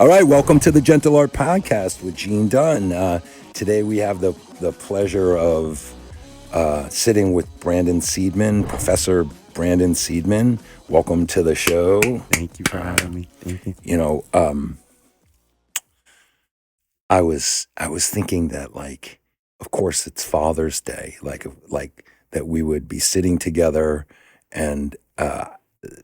All right, welcome to the Gentle Art Podcast with Dunn. Today we have the pleasure of sitting with Brandon Siedman, Professor Brandon Siedman. Welcome to the show. Thank you for having me. Thank you. You know, I was thinking that, like, of course it's Father's Day, like that we would be sitting together, and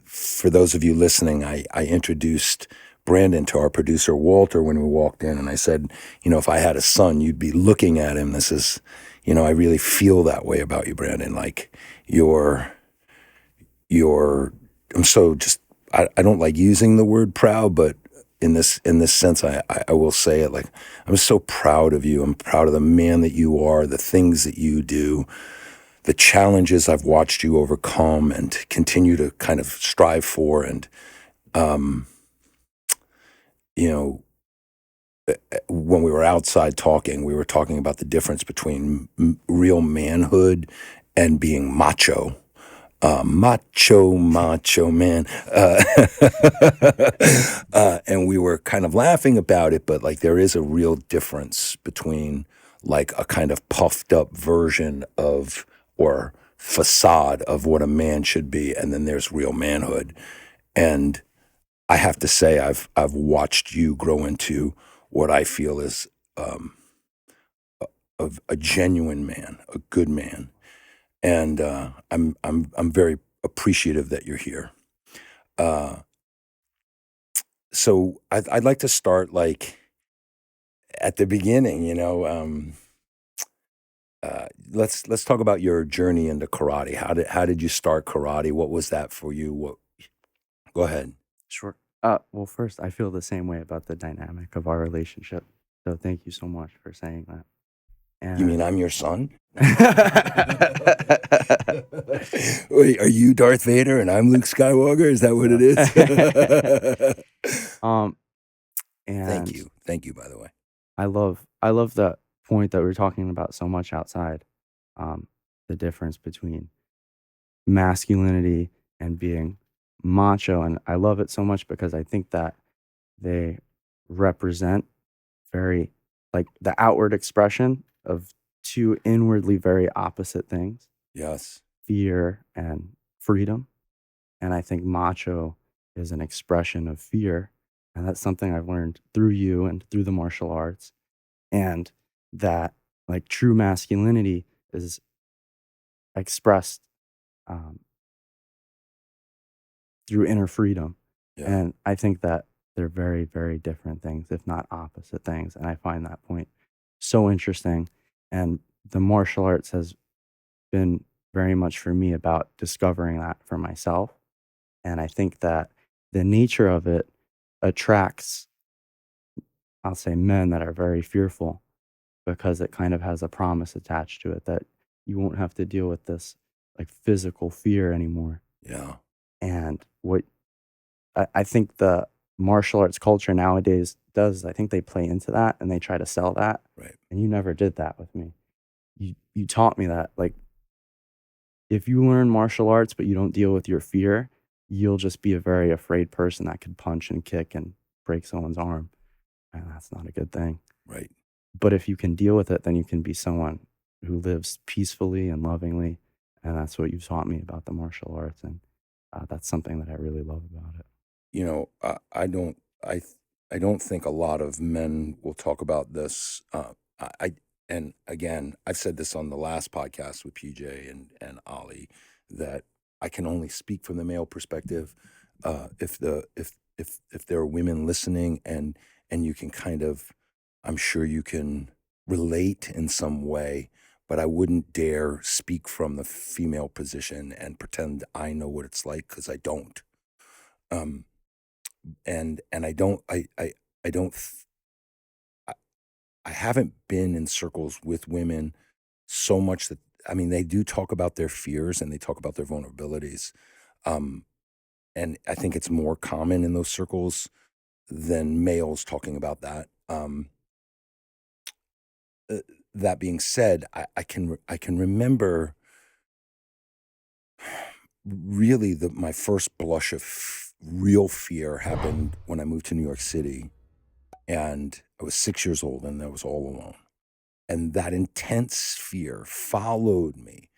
for those of you listening, I introduced Brandon to our producer Walter when we walked in, and I said, if I had a son, you'd be looking at him. This is, I really feel that way about you, Brandon. Like you're. I'm so just. I don't like using the word proud, but in this sense, I will say it. Like, I'm so proud of you. I'm proud of the man that you are, the things that you do, the challenges I've watched you overcome and continue to kind of strive for. And, when we were outside talking, we were talking about the difference between real manhood and being macho. Macho man. And we were kind of laughing about it, but like there is a real difference between like a kind of puffed up version of or facade of what a man should be, and then there's real manhood. And I have to say, I've watched you grow into what I feel is a genuine man, a good man, and I'm very appreciative that you're here. So I'd like to start like at the beginning. Let's talk about your journey into karate. How did you start karate? What was that for you? Go ahead. Sure. Well, first, I feel the same way about the dynamic of our relationship. So thank you so much for saying that. And You mean I'm your son? Wait, are you Darth Vader and I'm Luke Skywalker? Is that what it is? And Thank you, by the way. I love the point that we're talking about so much outside. The difference between masculinity and being macho, and I love it so much because I think that they represent very like the outward expression of two inwardly very opposite things. Yes. Fear and freedom. And I think macho is an expression of fear. And that's something I've learned through you and through the martial arts. And that like true masculinity is expressed through inner freedom. Yeah. And I think that they're very, very different things, if not opposite things. And I find that point so interesting. And the martial arts has been very much for me about discovering that for myself. And I think that the nature of it attracts, I'll say, men that are very fearful because it kind of has a promise attached to it that you won't have to deal with this like physical fear anymore. Yeah. And what I think the martial arts culture nowadays does, I think they play into that and they try to sell that. Right. And you never did that with me. You taught me that, like, if you learn martial arts but you don't deal with your fear, you'll just be a very afraid person that could punch and kick and break someone's arm. And that's not a good thing. Right. But if you can deal with it, then you can be someone who lives peacefully and lovingly. And that's what you've taught me about the martial arts. And that's something that I really love about it. I don't think a lot of men will talk about this. And again, I've said this on the last podcast with PJ and Ollie that I can only speak from the male perspective. If there are women listening and you can kind of, I'm sure you can relate in some way, but I wouldn't dare speak from the female position and pretend I know what it's like because I don't. And I don't I haven't been in circles with women so much that they do talk about their fears and they talk about their vulnerabilities, and I think it's more common in those circles than males talking about that. That being said, I can remember really my first blush of real fear happened when I moved to New York City. And I was 6 years old, and I was all alone. And that intense fear followed me.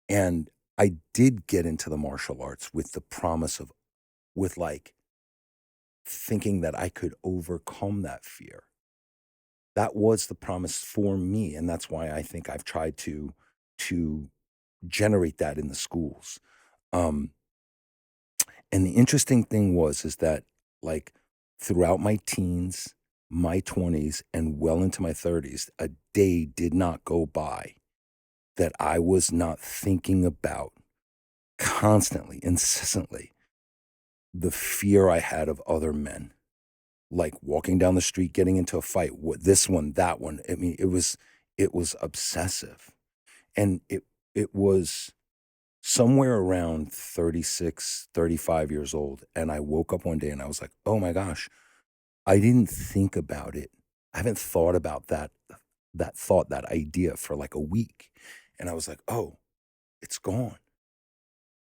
And I did get into the martial arts with the promise of, with like thinking that I could overcome that fear. That was the promise for me. And that's why I think I've tried to generate that in the schools. Um, and the interesting thing is that, like, throughout my teens, my 20s, and well into my 30s, a day did not go by that I was not thinking about constantly, incessantly, the fear I had of other men, like walking down the street, getting into a fight, this one, that one. I mean, it was obsessive, and it was somewhere around 36, 35 years old, and I woke up one day and I was like, oh my gosh, I didn't think about it. I haven't thought about that idea for like a week, and I was like, oh, it's gone.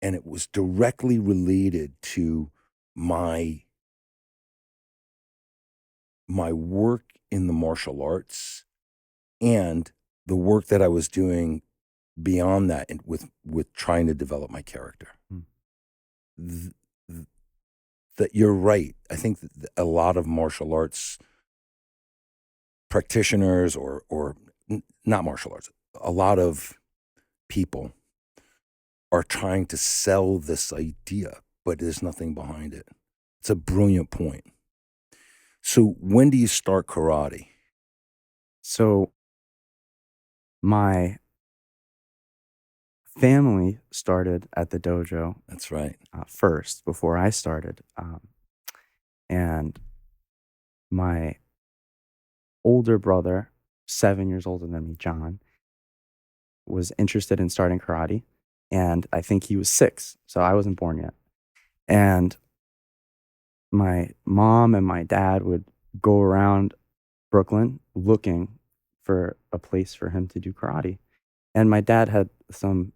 And it was directly related to my my work in the martial arts and the work that I was doing beyond that, and with trying to develop my character. Mm. Th- th- that you're right. I think that a lot of martial arts practitioners, or not martial arts, a lot of people are trying to sell this idea, but there's nothing behind it. It's a brilliant point. So when do you start karate? So my family started at the dojo That's right. first before I started. And my older brother, 7 years older than me, John, was interested in starting karate. And I think he was 6, so I wasn't born yet. And my mom and my dad would go around Brooklyn looking for a place for him to do karate. And my dad had some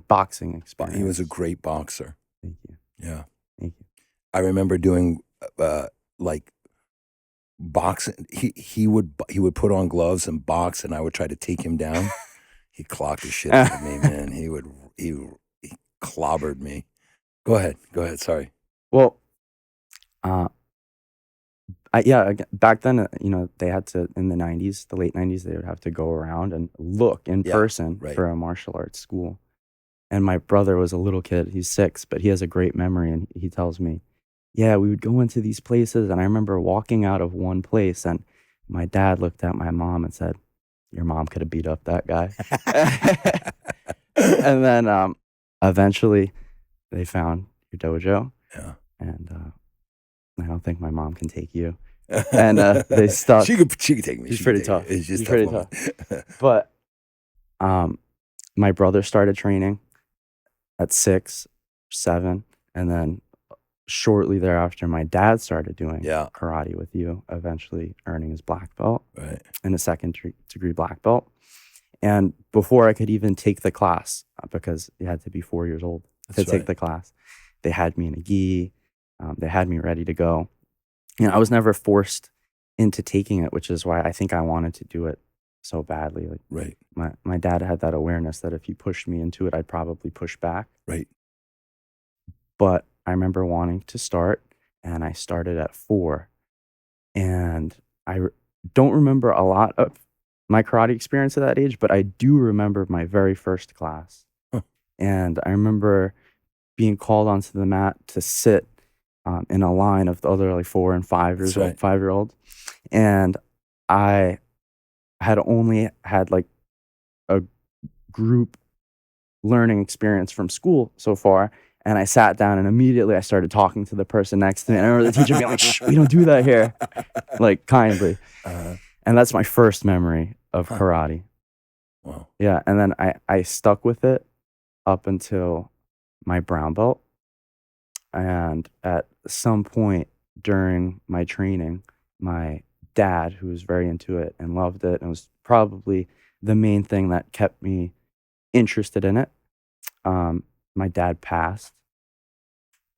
boxing But he was a experience. great boxer. Thank you. Yeah. Thank you. I remember doing like boxing. He would put on gloves and box, and I would try to take him down. He clocked the shit out of me, man. He clobbered me. Go ahead. Go ahead. Sorry. Well, uh, back then, they had to, in the 90s, the late 90s, they would have to go around and look in Yeah, person right. for a martial arts school. And my brother was a little kid. He's 6, but he has a great memory. And he tells me, yeah, we would go into these places. And I remember walking out of one place, and my dad looked at my mom and said, your mom could have beat up that guy. And then eventually they found your dojo. Yeah. And I don't think my mom can take you. And they stuck. She could take me. She's She pretty could take tough. me. It's just She's pretty woman. But my brother started training at 6, 7, and then shortly thereafter, my dad started doing Yeah. karate with you, eventually earning his black belt Right. and a second-degree black belt. And before I could even take the class, because you had to be 4 years old to take the class, they had me in a gi. They had me ready to go. I was never forced into taking it, which is why I think I wanted to do it so badly. Like, Right. my dad had that awareness that if he pushed me into it, I'd probably push back. Right. But I remember wanting to start, and I started at 4. And I don't remember a lot of my karate experience at that age, but I do remember my very first class. Huh. And I remember being called onto the mat to sit in a line of the other like 4 and 5 years That's old, right. 5-year-olds. And I had only had like a group learning experience from school so far. And I sat down and immediately I started talking to the person next to me. And I remember the teacher being like, shh, we don't do that here. Like, kindly. And that's my first memory of karate. Wow. Yeah. And then I stuck with it up until my brown belt. And at some point during my training, my dad, who was very into it and loved it, and was probably the main thing that kept me interested in it, my dad passed.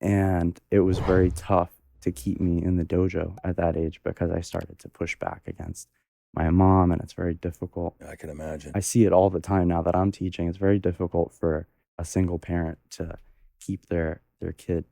And it was very tough to keep me in the dojo at that age because I started to push back against my mom, and it's very difficult. I can imagine. I see it all the time now that I'm teaching. It's very difficult for a single parent to keep their kid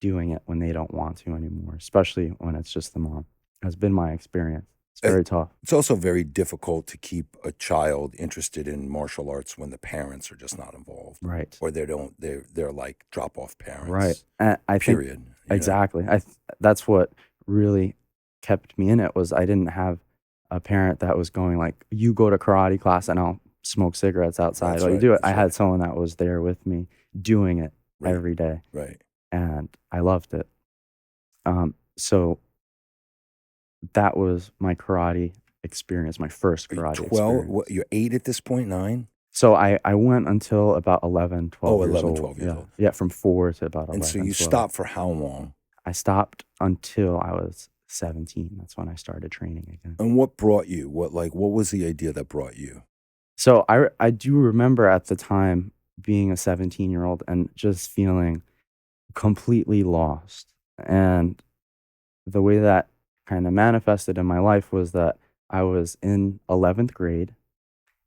doing it when they don't want to anymore, especially when it's just the mom. Has been my experience. It's Uh, very tough. It's also very difficult to keep a child interested in martial arts when the parents are just not involved, Right. or they're like drop off Right. parents. And I think Period. exactly. That's what really kept me in it was I didn't have a parent that was going like, "You go to karate class and I'll smoke cigarettes outside That's while you right. do it." I That's had right. someone that was there with me doing it Right. every day, Right. and I loved it. So that was my karate experience, my first Are you karate 12? experience. What, you're 8 at this point, 9? So I went until about 11, 12 Oh, years 11, old. 12 years Yeah. old. Yeah, from 4 to about And so 11, you 12. stopped for how long? I stopped until I was 17. That's when I started training again. And what brought you? What was the idea that brought you? So I do remember at the time being a 17-year-old and just feeling completely lost. And the way that kind of manifested in my life was that I was in 11th grade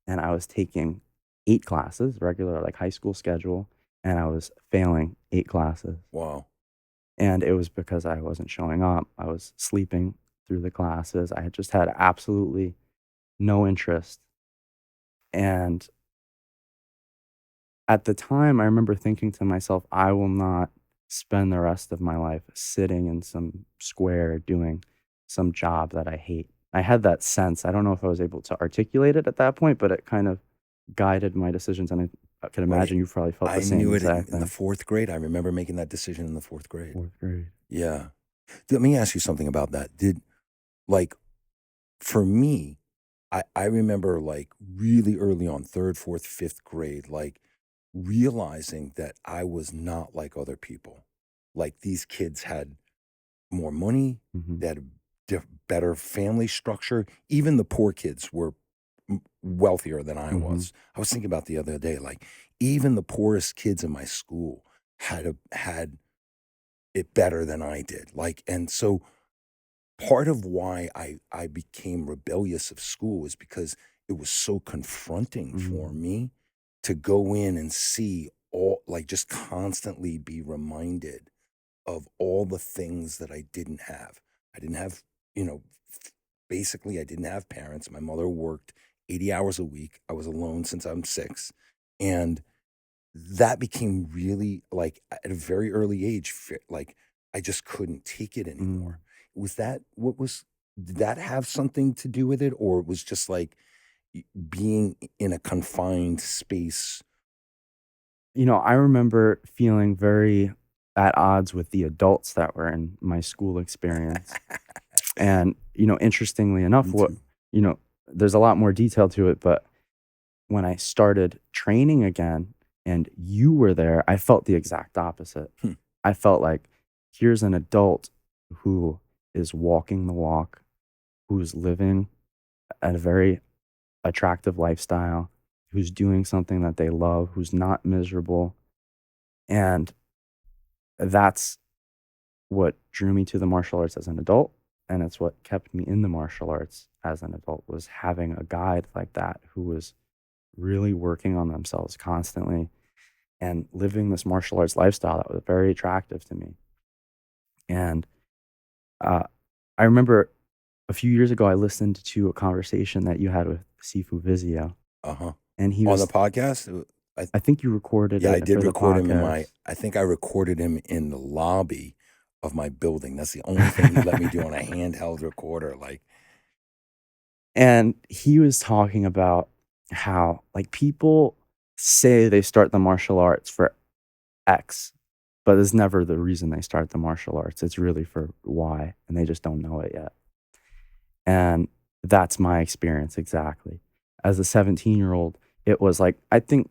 and I was taking 8 classes, regular like high school schedule, and I was failing 8 classes. Wow. And it was because I wasn't showing up. I was sleeping through the classes. I had just had absolutely no interest. And at the time, I remember thinking to myself, I will not spend the rest of my life sitting in some square doing some job that I hate. I had that sense. I don't know if I was able to articulate it at that point, but it kind of guided my decisions. And I can Right. imagine you probably felt the I same knew it exact in the thing. 4th grade. I remember making that decision in the 4th grade. 4th grade. Yeah. Let me ask you something about that. Like, for me, I remember like really early on, 3rd, 4th, 5th grade, like realizing that I was not like other people. Like these kids had more money, Hmm. they had a better family structure. Even the poor kids were wealthier than I Hmm. was. I was thinking about the other day, like even the poorest kids in my school had it better than I did. Like, and so part of why I became rebellious of school is because it was so confronting for Hmm. me to go in and see all, like, just constantly be reminded of all the things that I didn't have. I didn't have, you know, basically, I didn't have parents. My mother worked 80 hours a week. I was alone since I'm 6. And that became really like at a very early age, like I just couldn't take it Mm. anymore. Was that what was, did that have something to do with it? Or it was just like being in a confined space? I remember feeling very at odds with the adults that were in my school experience. And, interestingly enough, Me too. you know, there's a lot more detail to it, but when I started training again and you were there, I felt the exact opposite. Hmm. I felt like here's an adult who is walking the walk, who's living a very attractive lifestyle, who's doing something that they love, who's not miserable. And that's what drew me to the martial arts as an adult, and it's what kept me in the martial arts as an adult was having a guide like that who was really working on themselves constantly and living this martial arts lifestyle that was very attractive to me. And uh, I remember a few years ago, I listened to a conversation that you had with Sifu Vizio, Uh-huh. and he On the was, podcast? I think you recorded Yeah, I it did for the record him in my, podcast. I think I recorded him in the lobby of my building. That's the only thing he let me do on a handheld recorder. Like, And he was talking about how, like, people say they start the martial arts for X, but it's never the reason they start the martial arts. It's really for Y, and they just don't know it yet. And that's my experience exactly. As a 17-year-old, it was like, I think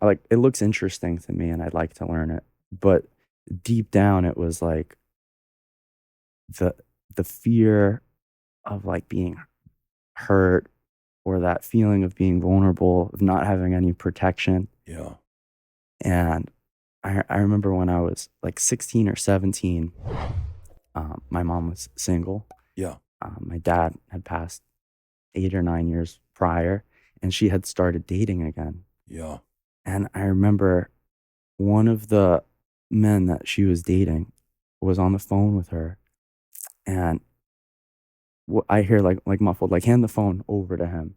like, it looks interesting to me and I'd like to learn it. But deep down, it was like the the fear of like being hurt or that feeling of being vulnerable, of not having any protection. yeah. And I remember when I was like 16 or 17, My mom was single. Yeah. My dad had passed 8 or 9 years prior, and she had started dating again. Yeah. And I remember one of the men that she was dating was on the phone with her, and I hear like muffled, like, hand the phone over to him.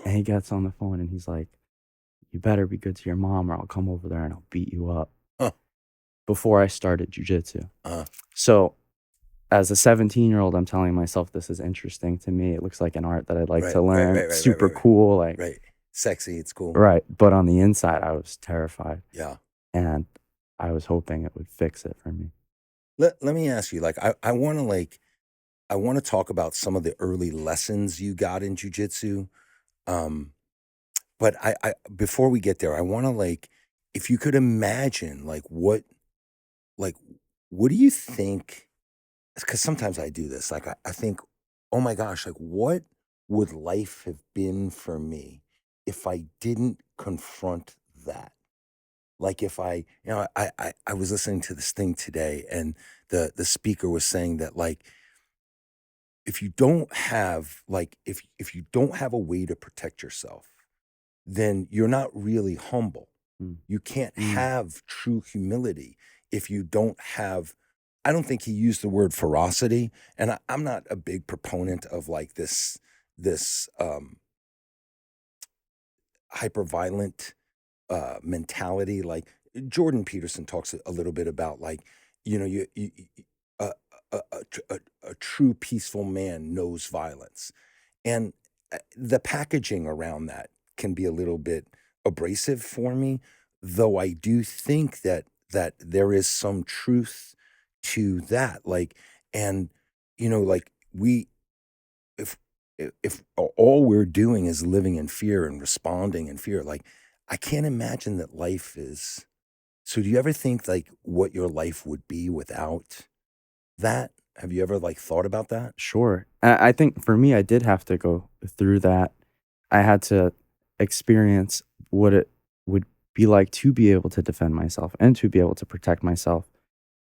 And he gets on the phone and he's like, "You better be good to your mom or I'll come over there and I'll beat you up," Huh. before I started jujitsu. Uh, So as a 17-year-old, I'm telling myself this is interesting to me. It looks like an art that I'd like right, to right, learn. right, right, right, Super right, right. cool, like Right. Sexy. It's cool. right. But on the inside, I was terrified, Yeah. and I was hoping it would fix it for me. Let me ask you, like, I want to I want to talk about some of the early lessons you got in jujitsu. Um, but I before we get there, I want to if you could imagine, like, what do you think? Because sometimes I do this. Like, I think, oh my gosh, like, what would life have been for me if I didn't confront that? Like, if I was listening to this thing today, and the speaker was saying that, like, if you don't have if you don't have a way to protect yourself, then you're not really humble. Mm. You can't Mm. have true humility if you don't have. I don't think he used the word ferocity, and I'm not a big proponent of like this hyper violent mentality. Like Jordan Peterson talks a little bit about, like, a, a true peaceful man knows violence, and the packaging around that can be a little bit abrasive for me, though I do think that there is some truth to that. Like, and like, we if if all we're doing is living in fear and responding in fear, like, I can't imagine that life is. So do you ever think, like, what your life would be without that? Have you ever, like, thought about that? Sure. I think for me, I did have to go through that. I had to experience what it would be like to be able to defend myself and to be able to protect myself,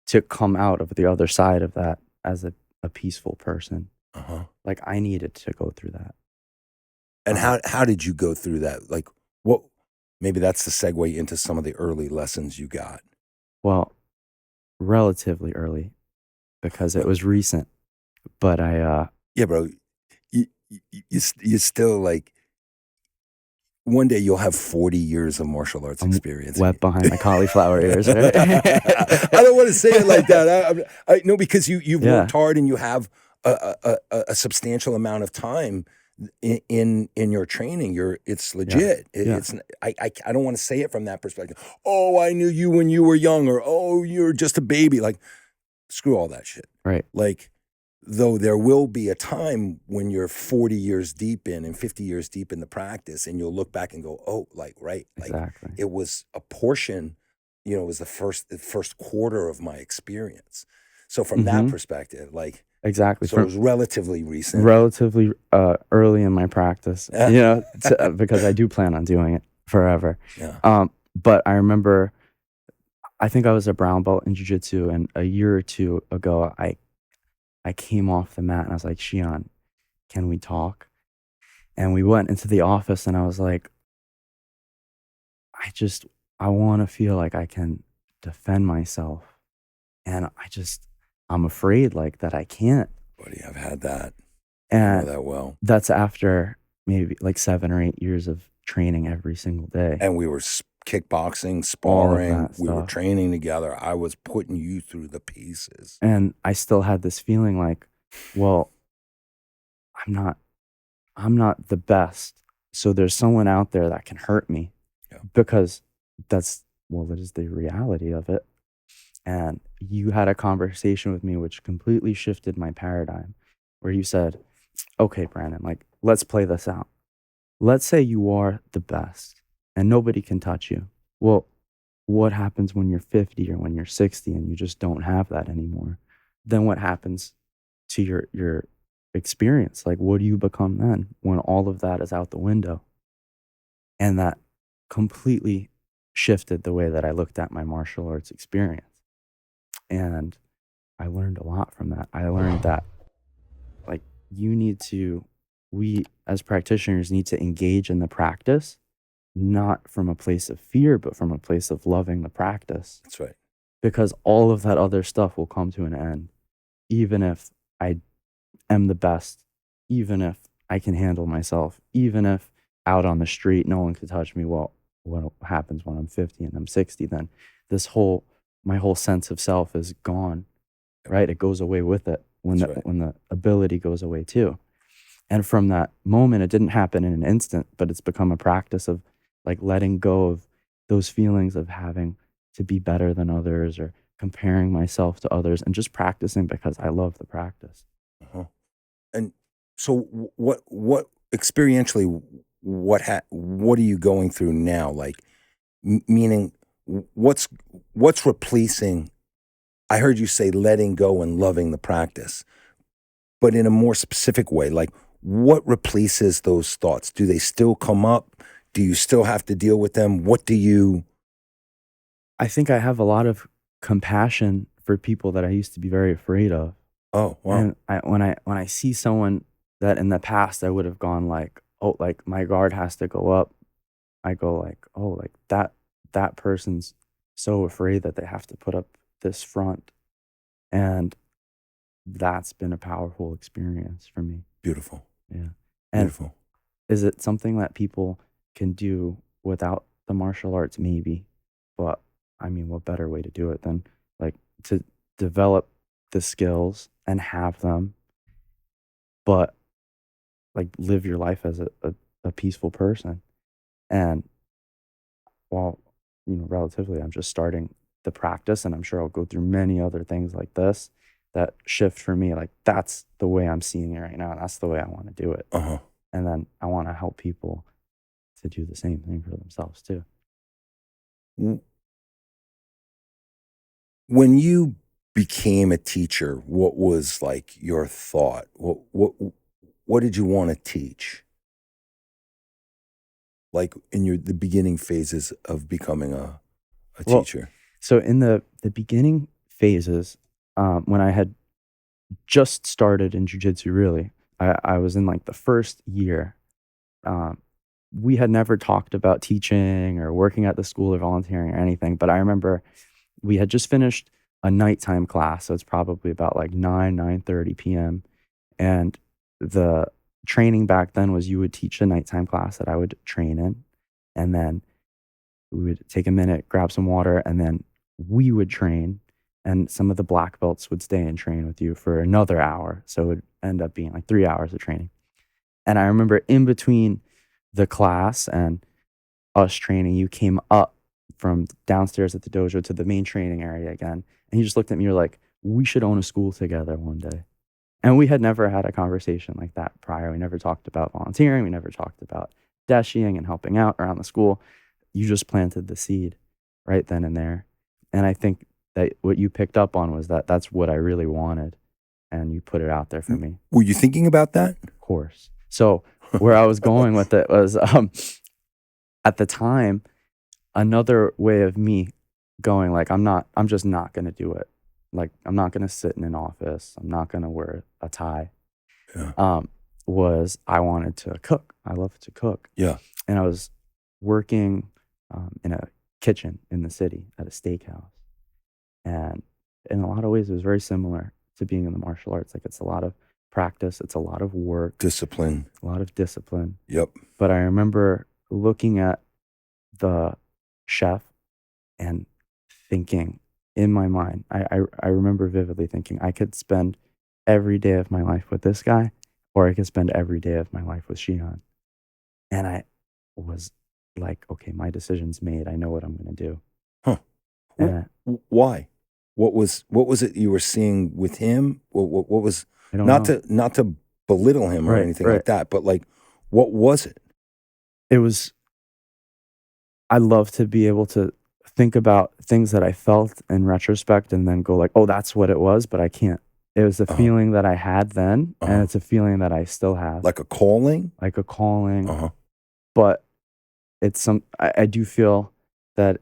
to come out of the other side of that as a peaceful person. Uh-huh. Like, I needed to go through that. And Uh, how did you go through that? Like, what maybe that's the segue into some of the early lessons you got. well, relatively early because it was recent, but Yeah, bro. You still, like, one day you'll have 40 years of martial arts I'm experience. wet behind my cauliflower ears, right? I don't want to say it like that. I know, because you've worked Yeah, hard and you have a substantial amount of time in your training. It's yeah, legit. yeah, I don't want to say it from that perspective. Oh, I knew you when you were young, or oh, you're just a baby. Like, screw all that shit. right, Like, though there will be a time when you're 40 years deep in and 50 years deep in the practice, and you'll look back and go, oh, like, right, like, exactly. it was a portion, it was the first quarter of my experience. So from that Mhm, perspective, like, exactly. so it From was relatively recent. relatively, early in my practice, because I do plan on doing it forever. Yeah. But I remember, I think I was a brown belt in jiu-jitsu, and a year or 2 ago, I came off the mat and I was like, "Shion, can we talk?" And we went into the office and I was like, "I just I wanna feel like I can defend myself, and I'm afraid, like, that I can't." Buddy, I've had that. I know And that well. that's after maybe, like, 7 or 8 years of training every single day, And we were kickboxing, all of sparring, that we were stuff. training together. I was putting you through the paces. And I still had this feeling like, "Well, I'm not I'm not the best, so there's someone out there that can hurt me," Yeah. because that is the reality of it. And you had a conversation with me which completely shifted my paradigm, where you said, "Okay, Brandon, like, let's play this out. Let's say you are the best and nobody can touch you. Well, what happens when you're 50 or when you're 60 and you just don't have that anymore? Then what happens to your experience? Like, what do you become then when all of that is out the window?" And that completely shifted the way that I looked at my martial arts experience. And I learned a lot from that. I learned that like we as practitioners need to engage in the practice, not from a place of fear, but from a place of loving the practice. That's right. Because all of that other stuff will come to an end, even if I am the best, even if I can handle myself, even if out on the street no one could touch me. Well, what happens when I'm 50 and I'm 60? Then my whole sense of self is gone, right? It goes away with it That's right. when the ability goes away too. And from that moment, it didn't happen in an instant, but it's become a practice of like letting go of those feelings of having to be better than others or comparing myself to others and just practicing because I love the practice. Uh-huh. And so what experientially what are you going through now? Like meaning what's replacing I heard you say letting go and loving the practice, but in a more specific way, like what replaces those thoughts? Do they still come up? Do you still have to deal with them? What do you I think I have a lot of compassion for people that I used to be very afraid of. Oh, wow. And when I see someone that in the past I would have gone like, "Oh, like my guard has to go up." I go like, "Oh, like that person's so afraid that they have to put up this front." And that's been a powerful experience for me. Beautiful. Yeah. And Beautiful. is it something that people can do without the martial arts? Maybe. But I mean, what better way to do it than like to develop the skills and have them, but like live your life as a peaceful person. And while, relatively, I'm just starting the practice and I'm sure I'll go through many other things like this that shift for me. Like that's the way I'm seeing it right now. That's the way I want to do it. Uh-huh. And then I want to help people to do the same thing for themselves too. W- When you became a teacher, what was like your thought? What did you want to teach? Like in the beginning phases of becoming a Well, teacher. so in the beginning phases, when I had just started in jujitsu, really, I was in like the first year. Um, we had never talked about teaching or working at the school or volunteering or anything, but I remember we had just finished a nighttime class, so it's probably about like 9:30 p.m. And the training back then was you would teach a nighttime class that I would train in, and then we would take a minute, grab some water, and then we would train. And some of the black belts would stay and train with you for another hour. So it would end up being like 3 hours of training. And I remember in between the class and us training, you came up from downstairs at the dojo to the main training area again. And you just looked at me, you're like, we should own a school together one day. And we had never had a conversation like that prior. We never talked about volunteering. We never talked about dashing and helping out around the school. You just planted the seed right then and there. And I think that what you picked up on was that that's what I really wanted. And you put it out there for me, Were you thinking about that? of course. So where I was going with it was at the time, another way of me going like I'm just not going to do it. Like I'm not going to sit in an office. I'm not going to wear a tie. Yeah. Um was I wanted to cook. I love to cook. Yeah. And I was working in a kitchen in the city at a steakhouse. And in a lot of ways, it was very similar to being in the martial arts. Like it's a lot of practice, it's a lot of work, Discipline. a lot of discipline. Yep. But I remember looking at the chef and thinking in my mind, I remember vividly thinking I could spend every day of my life with this guy, or I could spend every day of my life with Shihan. And I was like, okay, my decision's made. I know what I'm going to do. Huh. And Why? What was it you were seeing with him? What was I don't know. not to belittle him or Right, anything right. like that, but like what was it? It was, I love to be able to think about things that I felt in retrospect and then go like, oh, that's what it was, but I can't. It was a Uh-huh. feeling that I had then, and Uh-huh. it's a feeling that I still have, Like a calling? like a calling. Uh-huh. But I do feel that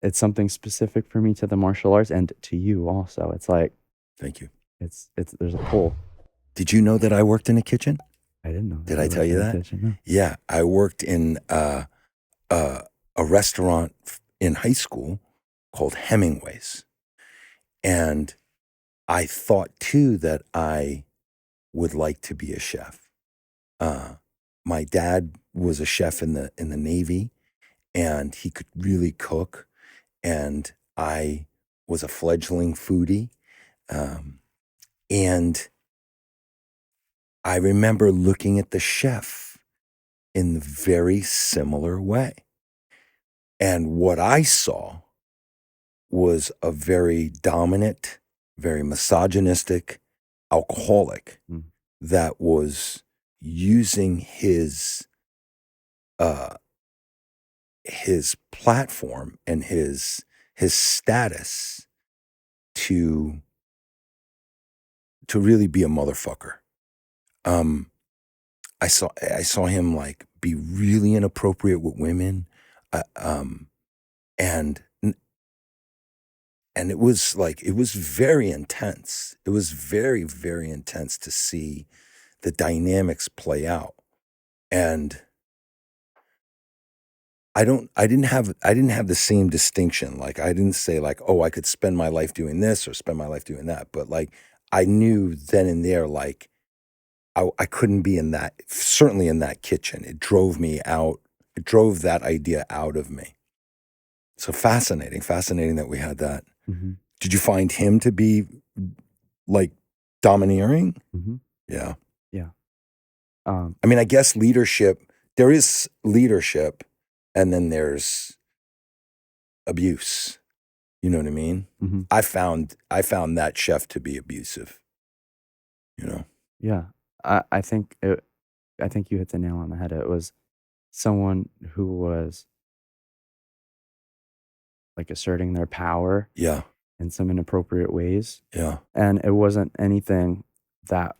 it's something specific for me to the martial arts and to you also. It's like Thank you. It's there's a pull. Did you know that I worked in a kitchen? I didn't know. Did That I tell you that? no. Yeah, I worked in a restaurant in high school called Hemingway's. And I thought too that I would like to be a chef. My dad was a chef in the Navy, and he could really cook. And I was a fledgling foodie. And I remember looking at the chef in a very similar way. And what I saw was a very dominant, very misogynistic alcoholic Mm. that was using his platform and his status to really be a motherfucker. I saw him like be really inappropriate with women, and it was like, it was very intense. It was very, very intense to see the dynamics play out. And I didn't have the same distinction. Like, I didn't say like, oh, I could spend my life doing this or spend my life doing that. But like, I knew then and there, like, I couldn't be in that, certainly in that kitchen. It drove me out. It drove that idea out of me. So fascinating that we had that. Mm-hmm. Did you find him to be like domineering? Mm-hmm. Yeah. Yeah. I mean, I guess leadership, there is leadership, and then there's abuse. You know what I mean? Mm-hmm. I found that chef to be abusive. You know? Yeah. I think you hit the nail on the head. It was someone who was like asserting their power Yeah. in some inappropriate ways. Yeah. And it wasn't anything that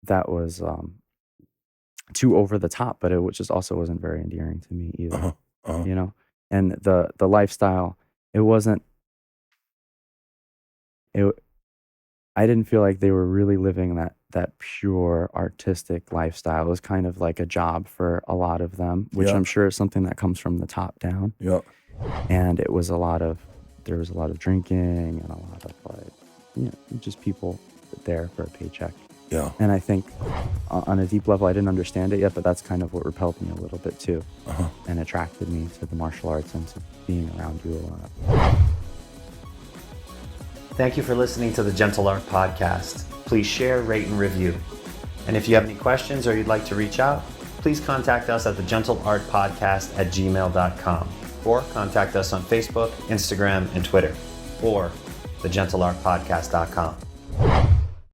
was too over the top, but it just also wasn't very endearing to me either. Uh-huh. Uh-huh. You know? And the lifestyle, it wasn't I didn't feel like they were really living that pure artistic lifestyle. It was kind of like a job for a lot of them, which Yeah. I'm sure is something that comes from the top down. Yeah. And there was a lot of drinking and a lot of like, you know, just people there for a paycheck. Yeah. And I think on a deep level, I didn't understand it yet, but that's kind of what repelled me a little bit too, Uh-huh. and attracted me to the martial arts and to being around you a lot. Thank you for listening to the Gentle Art Podcast. Please share, rate, and review. And if you have any questions or you'd like to reach out, please contact us at the GentleArtPodcast@gmail.com, or contact us on Facebook, Instagram, and Twitter, or thegentleartpodcast.com.